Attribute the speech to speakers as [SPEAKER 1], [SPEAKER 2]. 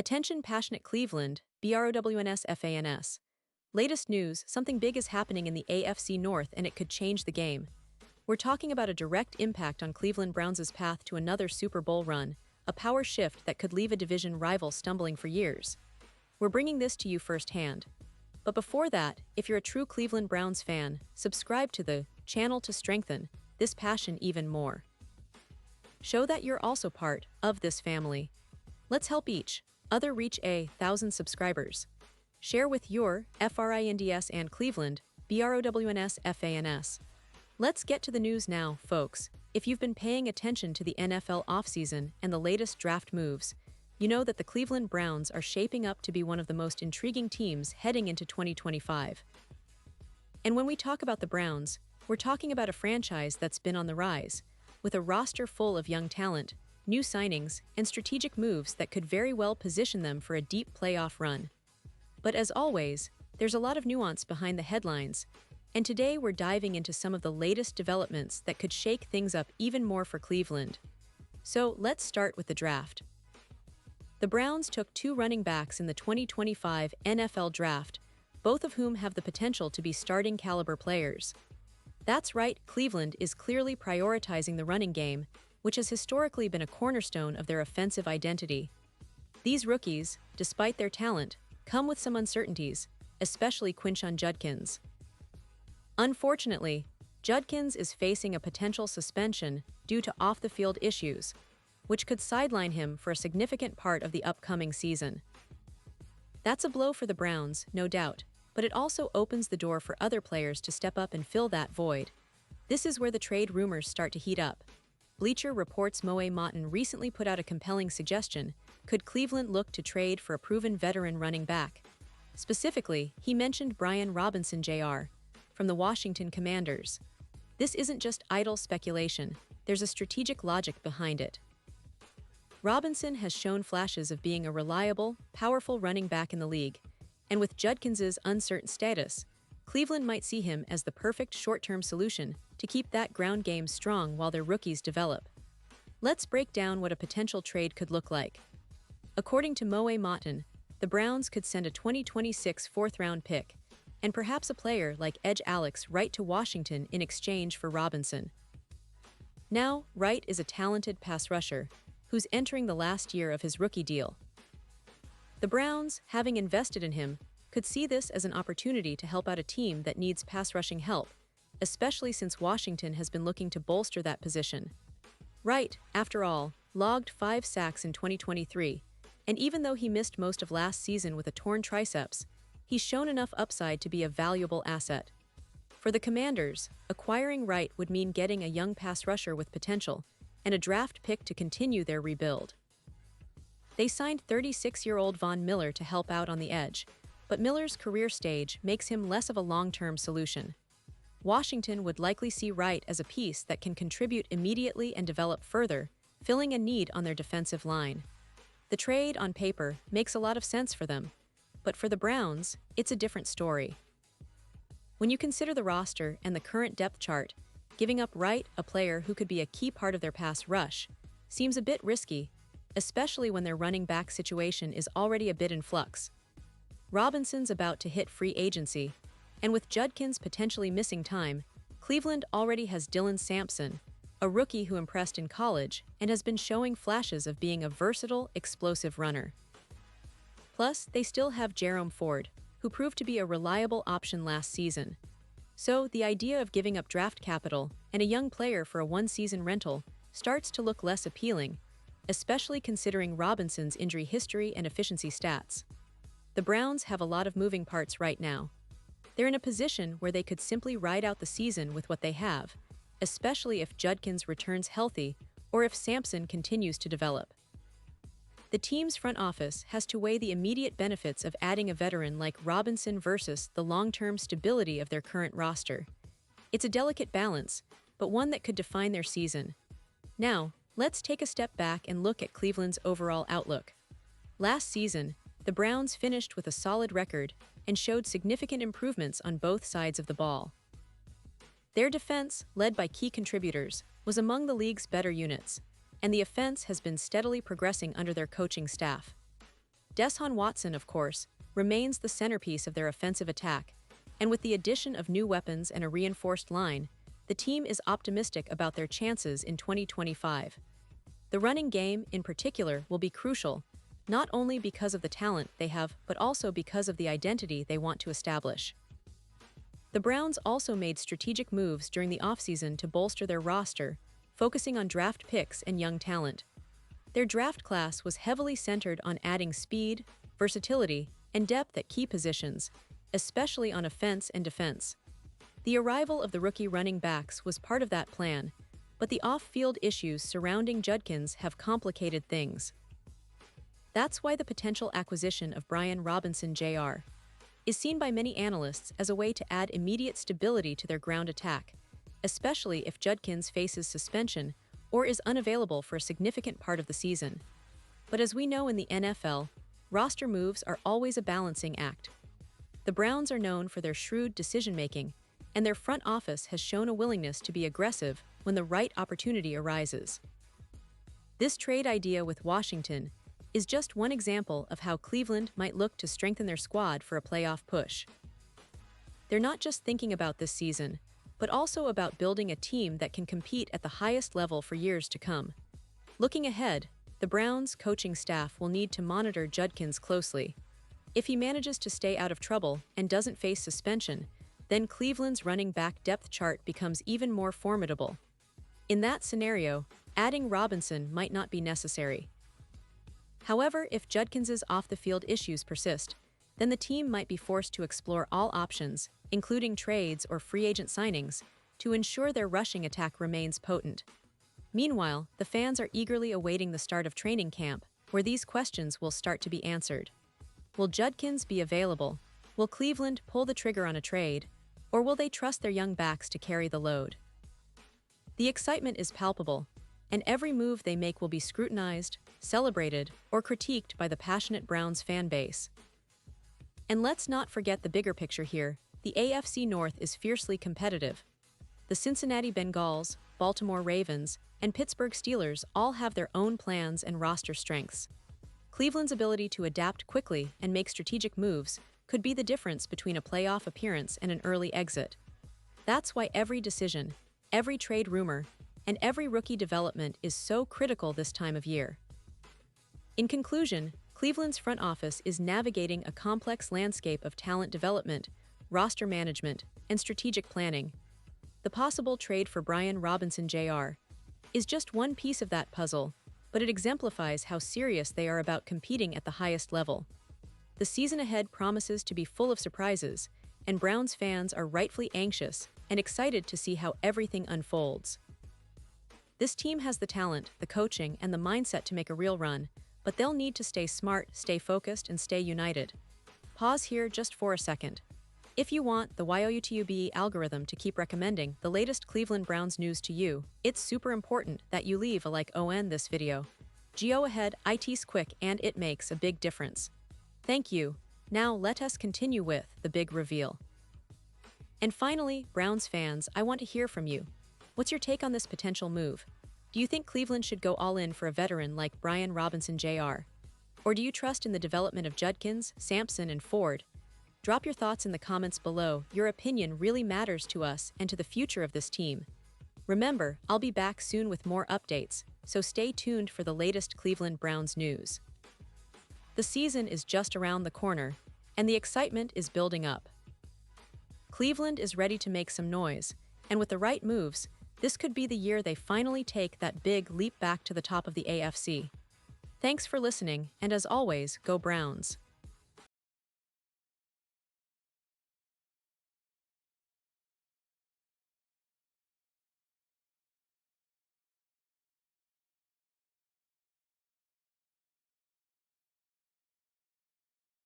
[SPEAKER 1] Attention passionate Cleveland, BROWNS FANS. Latest news, something big is happening in the AFC North and it could change the game. We're talking about a direct impact on Cleveland Browns' path to another Super Bowl run, a power shift that could leave a division rival stumbling for years. We're bringing this to you firsthand. But before that, if you're a true Cleveland Browns fan, subscribe to the channel to strengthen this passion even more. Show that you're also part of this family. Let's help each other reach 1,000 subscribers. Share with your FRINDS and Cleveland, BROWNS FANS. Let's get to the news now, folks. If you've been paying attention to the NFL offseason and the latest draft moves, you know that the Cleveland Browns are shaping up to be one of the most intriguing teams heading into 2025. And when we talk about the Browns, we're talking about a franchise that's been on the rise, with a roster full of young talent, new signings, and strategic moves that could very well position them for a deep playoff run. But as always, there's a lot of nuance behind the headlines, and today we're diving into some of the latest developments that could shake things up even more for Cleveland. So let's start with the draft. The Browns took 2 running backs in the 2025 NFL Draft, both of whom have the potential to be starting caliber players. That's right, Cleveland is clearly prioritizing the running game, which has historically been a cornerstone of their offensive identity. These rookies, despite their talent, come with some uncertainties, especially Quinshon Judkins. Unfortunately, Judkins is facing a potential suspension due to off-the-field issues, which could sideline him for a significant part of the upcoming season. That's a blow for the Browns, no doubt, but it also opens the door for other players to step up and fill that void. This is where the trade rumors start to heat up. Bleacher Report's Moe Matan recently put out a compelling suggestion. Could Cleveland look to trade for a proven veteran running back? Specifically, he mentioned Brian Robinson Jr. from the Washington Commanders. This isn't just idle speculation, there's a strategic logic behind it. Robinson has shown flashes of being a reliable, powerful running back in the league, and with Judkins's uncertain status, Cleveland might see him as the perfect short-term solution to keep that ground game strong while their rookies develop. Let's break down what a potential trade could look like. According to Moe Matan, the Browns could send a 2026 fourth-round pick, and perhaps a player like Edge Alex Wright to Washington in exchange for Robinson. Now, Wright is a talented pass rusher, who's entering the last year of his rookie deal. The Browns, having invested in him, could see this as an opportunity to help out a team that needs pass rushing help, especially since Washington has been looking to bolster that position. Wright, after all, logged 5 sacks in 2023, and even though he missed most of last season with a torn triceps, he's shown enough upside to be a valuable asset. For the Commanders, acquiring Wright would mean getting a young pass rusher with potential, and a draft pick to continue their rebuild. They signed 36-year-old Von Miller to help out on the edge, but Miller's career stage makes him less of a long-term solution. Washington would likely see Wright as a piece that can contribute immediately and develop further, filling a need on their defensive line. The trade, on paper, makes a lot of sense for them, but for the Browns, it's a different story. When you consider the roster and the current depth chart, giving up Wright, a player who could be a key part of their pass rush, seems a bit risky, especially when their running back situation is already a bit in flux. Robinson's about to hit free agency, and with Judkins potentially missing time, Cleveland already has Dylan Sampson, a rookie who impressed in college and has been showing flashes of being a versatile, explosive runner. Plus, they still have Jerome Ford, who proved to be a reliable option last season. So, the idea of giving up draft capital and a young player for a one-season rental starts to look less appealing, especially considering Robinson's injury history and efficiency stats. The Browns have a lot of moving parts right now. They're in a position where they could simply ride out the season with what they have, especially if Judkins returns healthy or if Sampson continues to develop. The team's front office has to weigh the immediate benefits of adding a veteran like Robinson versus the long-term stability of their current roster. It's a delicate balance, but one that could define their season. Now, let's take a step back and look at Cleveland's overall outlook. Last season, the Browns finished with a solid record and showed significant improvements on both sides of the ball. Their defense, led by key contributors, was among the league's better units, and the offense has been steadily progressing under their coaching staff. Deshaun Watson, of course, remains the centerpiece of their offensive attack, and with the addition of new weapons and a reinforced line, the team is optimistic about their chances in 2025. The running game, in particular, will be crucial, not only because of the talent they have, but also because of the identity they want to establish. The Browns also made strategic moves during the offseason to bolster their roster, focusing on draft picks and young talent. Their draft class was heavily centered on adding speed, versatility, and depth at key positions, especially on offense and defense. The arrival of the rookie running backs was part of that plan, but the off-field issues surrounding Judkins have complicated things. That's why the potential acquisition of Brian Robinson Jr. is seen by many analysts as a way to add immediate stability to their ground attack, especially if Judkins faces suspension or is unavailable for a significant part of the season. But as we know in the NFL, roster moves are always a balancing act. The Browns are known for their shrewd decision-making, and their front office has shown a willingness to be aggressive when the right opportunity arises. This trade idea with Washington is just one example of how Cleveland might look to strengthen their squad for a playoff push. They're not just thinking about this season, but also about building a team that can compete at the highest level for years to come. Looking ahead, the Browns' coaching staff will need to monitor Judkins closely. If he manages to stay out of trouble and doesn't face suspension, then Cleveland's running back depth chart becomes even more formidable. In that scenario, adding Robinson might not be necessary. However, if Judkins's off-the-field issues persist, then the team might be forced to explore all options, including trades or free agent signings, to ensure their rushing attack remains potent. Meanwhile, the fans are eagerly awaiting the start of training camp, where these questions will start to be answered. Will Judkins be available? Will Cleveland pull the trigger on a trade? Or will they trust their young backs to carry the load? The excitement is palpable, and every move they make will be scrutinized, celebrated, or critiqued by the passionate Browns fan base. And let's not forget the bigger picture here. The AFC North is fiercely competitive. The Cincinnati Bengals, Baltimore Ravens, and Pittsburgh Steelers all have their own plans and roster strengths. Cleveland's ability to adapt quickly and make strategic moves could be the difference between a playoff appearance and an early exit. That's why every decision, every trade rumor, and every rookie development is so critical this time of year. In conclusion, Cleveland's front office is navigating a complex landscape of talent development, roster management, and strategic planning. The possible trade for Brian Robinson Jr. is just one piece of that puzzle, but it exemplifies how serious they are about competing at the highest level. The season ahead promises to be full of surprises, and Browns fans are rightfully anxious and excited to see how everything unfolds. This team has the talent, the coaching, and the mindset to make a real run, but they'll need to stay smart, stay focused, and stay united. Pause here just for a second. If you want the YOUTUBE algorithm to keep recommending the latest Cleveland Browns news to you, it's super important that you leave a like on this video. Go ahead, it's quick and it makes a big difference. Thank you. Now let us continue with the big reveal. And finally, Browns fans, I want to hear from you. What's your take on this potential move? Do you think Cleveland should go all in for a veteran like Brian Robinson Jr.? Or do you trust in the development of Judkins, Sampson, and Ford? Drop your thoughts in the comments below. Your opinion really matters to us and to the future of this team. Remember, I'll be back soon with more updates, so stay tuned for the latest Cleveland Browns news. The season is just around the corner, and the excitement is building up. Cleveland is ready to make some noise, and with the right moves, this could be the year they finally take that big leap back to the top of the AFC. Thanks for listening, and as always, go Browns.